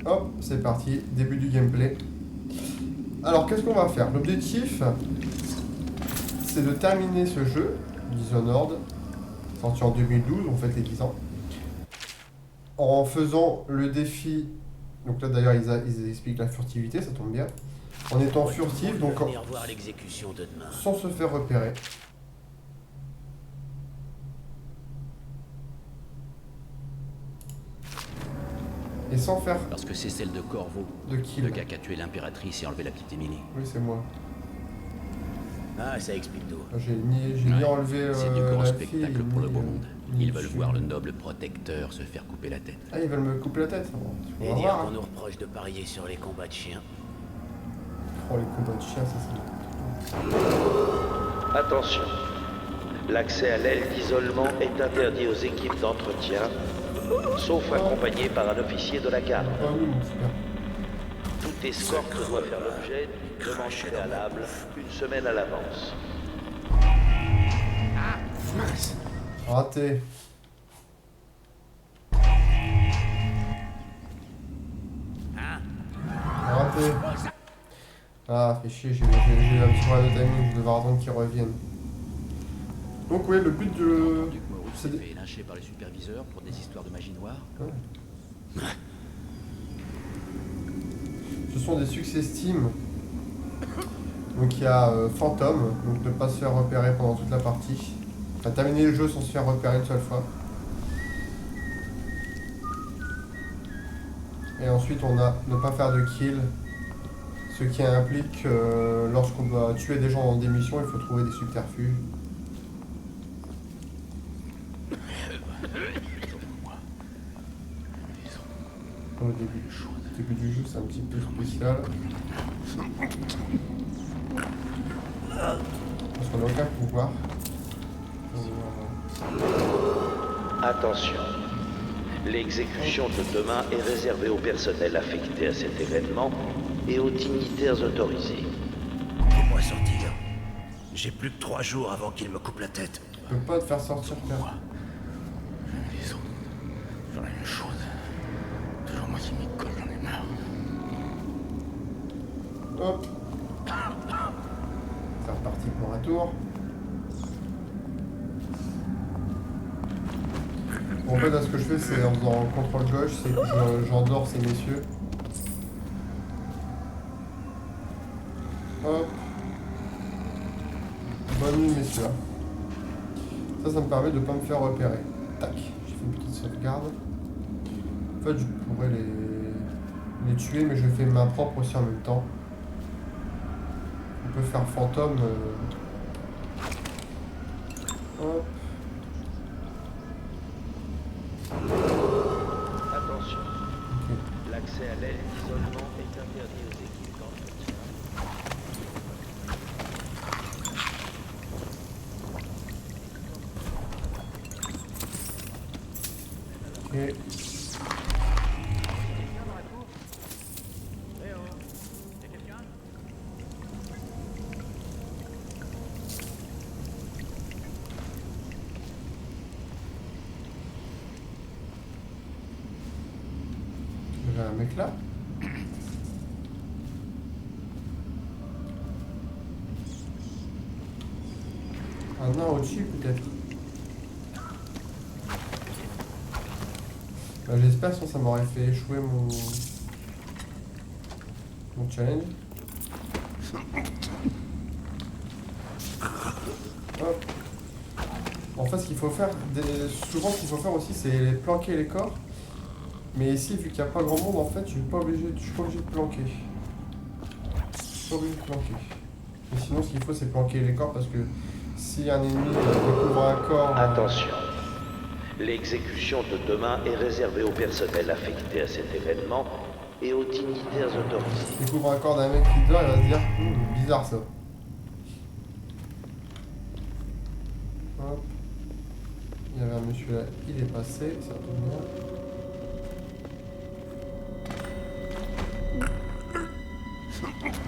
Hop, c'est parti, début du gameplay. Alors, qu'est-ce qu'on va faire? L'objectif, c'est de terminer ce jeu, Dishonored, sorti en 2012, on fête les 10 ans, en faisant le défi. Donc là, d'ailleurs, ils expliquent la furtivité, ça tombe bien. En étant furtif, donc venir voir l'exécution de demain. sans se faire repérer. Et sans faire Parce que c'est celle de Corvo, de kill. le gars qui a tué l'impératrice et enlevé la petite Émilie. Oui, c'est moi. Ah, ça explique tout. J'ai ni enlevé C'est du gros la fille, spectacle pour ni, le beau monde. ni Ils veulent tuer. voir le noble protecteur se faire couper la tête. Ah, ils veulent me couper la tête. Bon, on Et va dire voir, qu'on hein. nous reproche de parier sur les combats de chiens. Oh, les combats de chiens, ça c'est... Attention, l'accès à l'aile d'isolement est interdit aux équipes d'entretien, sauf accompagné par un officier de la garde. Oh oui, mon super. Toute escorte doit faire l'objet d'une demande préalable une semaine à l'avance. Raté. Raté. Ah, fait chier, j'ai eu un petit problème de timing, je devais attendre qu'ils reviennent. Donc oui, le but de... Duc Moreau c'est s'est des- fait lyncher par le superviseur pour des histoires de magie noire. Ce sont des success teams. Donc il y a Phantom, donc ne pas se faire repérer pendant toute la partie. Enfin, terminer le jeu sans se faire repérer une seule fois. Et ensuite on a ne pas faire de kill. Ce qui implique que lorsqu'on doit tuer des gens dans des missions, il faut trouver des subterfuges. Au début du jeu, c'est un petit peu spécial. Parce qu'on n'a aucun pouvoir. Attention, l'exécution de demain est réservée au personnel affecté à cet événement et aux dignitaires autorisés. Fais-moi sortir. J'ai plus que 3 jours avant qu'il me coupe la tête. Je peux pas te faire sortir, père. Les autres, j'en ai une chose. Toujours moi qui m'y colle, j'en ai marre. Hop. C'est reparti pour un tour. Bon, en fait, là, ce que je fais, c'est en faisant contrôle gauche, c'est que j'endors ces messieurs. Hop. Bonne nuit, messieurs. Ça me permet de pas me faire repérer. Tac. J'ai fait une petite sauvegarde. En fait, je pourrais les tuer, mais je fais ma propre aussi en même temps. On peut faire fantôme. Hop. Attention, Ok. l'accès à l'aile d'isolement est interdit aux équipes d'entretien. Et... J'ai un mec là. Un nain au-dessus peut-être. Bah, j'espère, sinon ça m'aurait fait échouer mon challenge. Hop. En fait, ce qu'il faut faire, souvent ce qu'il faut faire aussi, c'est planquer les corps. Mais ici, vu qu'il n'y a pas grand monde, en fait, je suis pas obligé de planquer. Je suis pas obligé de planquer. Mais sinon, ce qu'il faut, c'est planquer les corps parce que si un ennemi découvre un corps... Attention, l'exécution de demain est réservée au personnel affecté à cet événement et aux dignitaires autorisés. découvre un corps d'un mec qui dort, il va se dire bizarre ça. Hop. Il y avait un monsieur là, il est passé, ça tombe bien.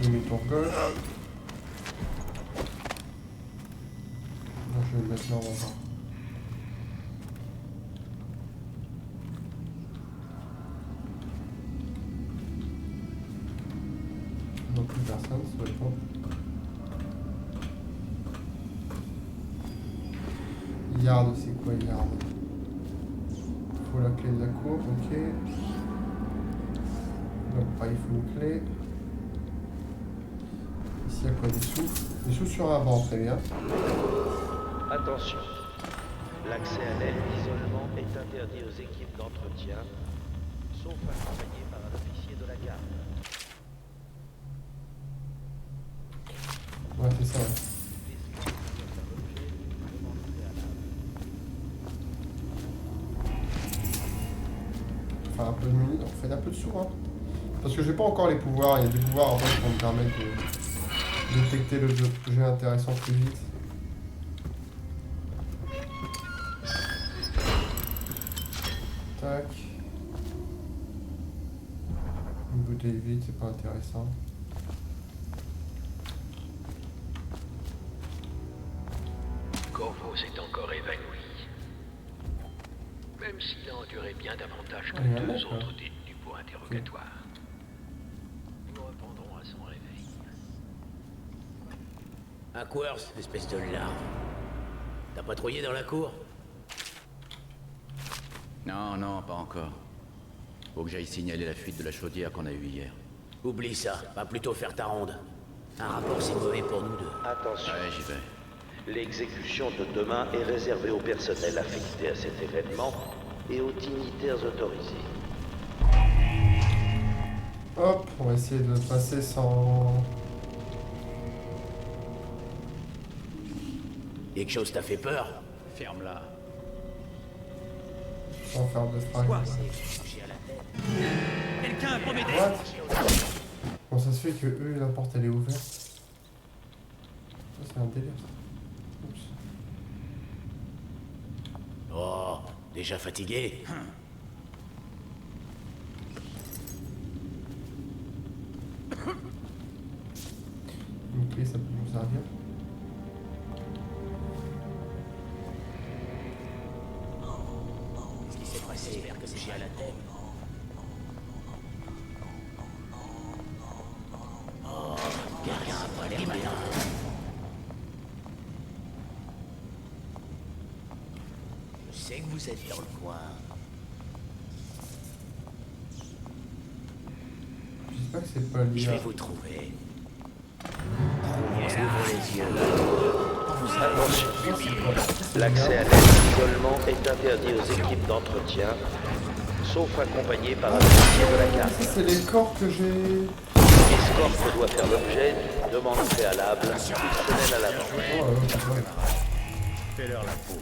Demi-tour gauche. Non, je vais le mettre là, on va voir. Non plus personne, ça doit être bon. Yard, c'est quoi yard? Faut la clé de la cour, ok. Non, pas il faut une clé. Ici, il y a quoi? Des sous? Des sous sur un banc, très bien. Attention. L'accès à l'aile d'isolement est interdit aux équipes d'entretien, sauf accompagné par un officier de la garde. Ouais, c'est ça, ouais. Enfin, un peu de muni, on fait un peu de sous, hein. Parce que j'ai pas encore les pouvoirs, il y a des pouvoirs en fait qui vont me permettre de détecter l'objet intéressant plus vite. Tac. Une bouteille vide, c'est pas intéressant. Corvo s'est encore évanoui. Même s'il a enduré bien davantage que Ah, deux d'accord. autres détenus pour interrogatoire. Nous répondrons à son réveil. Aquworth, espèce de larve. T'as patrouillé dans la cour? Non, non, pas encore. Faut que j'aille signaler la fuite de la chaudière qu'on a eue hier. Oublie ça, va plutôt faire ta ronde. Un rapport c'est mauvais pour nous deux. Attention. Ouais, j'y vais. L'exécution de demain est réservée au personnel affecté à cet événement et aux dignitaires autorisés. Hop, on va essayer de passer sans... Quelque chose t'a fait peur? Ferme-la. sans faire de fringues. Quelqu'un peut m'aider? What? Comment ça se fait que eux, la porte elle est ouverte? Ça, c'est un délire ça. Oups. Oh, déjà fatigué? Une clé, ça peut nous servir. Qu'est-ce qui s'est passé? J'espère que j'ai à la tête. Oh, quelqu'un a pas l'air bien. Je sais que vous êtes dans le coin. J'espère que c'est pas Je lié. vais vous trouver. Ouvrez les yeux. Attention. C'est L'accès à bien. l'aile d'isolement est interdit aux équipes d'entretien, sauf accompagné par un officier de la garde. Ça, c'est les corps que j'ai. L'escorte doit faire l'objet d'une demande préalable une semaine à l'avance. Oh, ouais. Fais-leur la peau.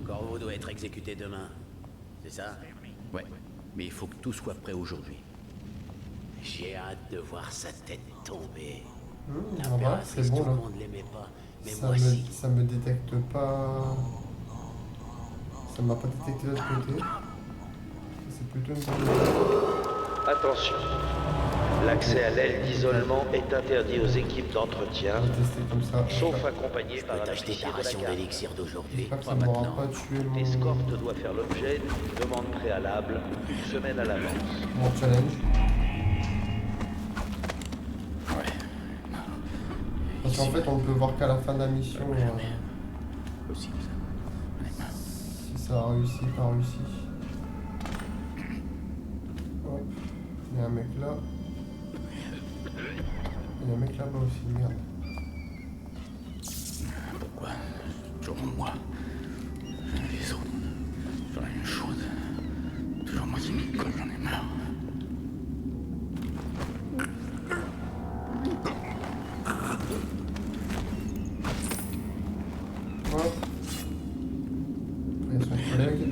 Corvo doit être exécuté demain. C'est ça? Ouais, mais il faut que tout soit prêt aujourd'hui. J'ai hâte de voir sa tête tomber. Ah bah, c'est L'impératrice, bon tout là. le monde l'aimait pas. Mais Ça moi me, si. ça me détecte pas. Ça m'a pas détecté de l'autre côté. C'est plutôt une bonne chose. Attention. L'accès à l'aile d'isolement est interdit aux équipes d'entretien, On va tester comme ça. sauf accompagné Je par peux un t'acheter officier ta de la ration garde. d'élixir d'aujourd'hui. J'espère que ça Pas m'aura maintenant. pas tué L'escorte doit faire l'objet d'une demande préalable une semaine à l'avance. mon challenge. Ouais. Parce qu'en fait, on ne peut voir qu'à la fin de la mission Possible, ça. si ça a réussi, pas réussi. Hop. Il y a un mec là. Il y a un mec là-bas aussi, merde. Pourquoi? Toujours moi. Hop. Après, il y a son collègue.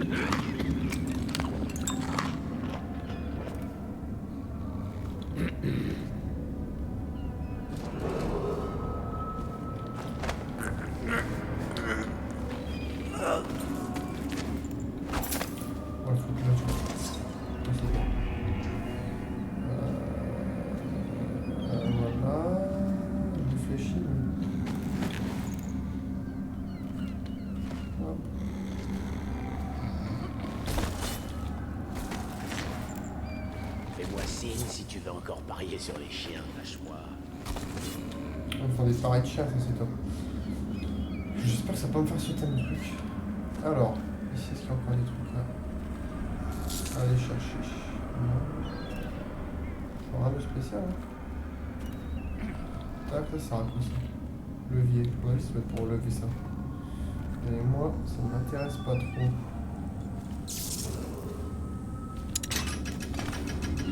Ouais, faut que là, ça, c'est bon. Voilà. Je réfléchis. Hop. Fais-moi signe si tu veux encore parier sur les chiens, lâche-moi. Ils font des pareils de chiens, ça c'est top. J'espère que ça va pas me faire sauter un truc. Alors, ici, est-ce qu'il y a encore des trucs là? Allez chercher. Non. Rien de spécial. Hein. Tac, ça sert à quoi ça? Levier. Ouais, ça va être pour lever ça. Et moi, ça ne m'intéresse pas trop.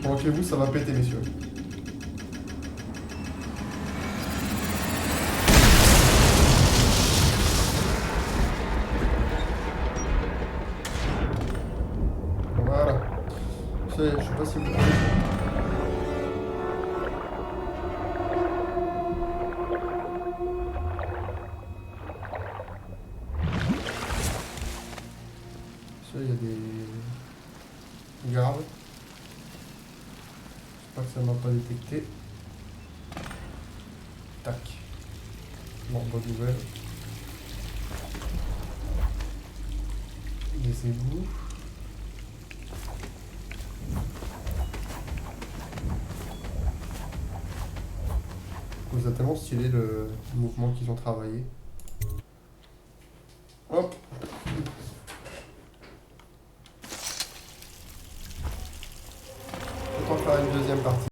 Tranquillez-vous, ça va péter, messieurs. Voilà. Je sais pas si vous voyez. Ça, il y a des gardes. J'espère que ça m'a pas détecté. Tac. Bon, bonne nouvelle. Des égouts. C'est tellement stylé le mouvement qu'ils ont travaillé. Hop. Autant faire une deuxième partie.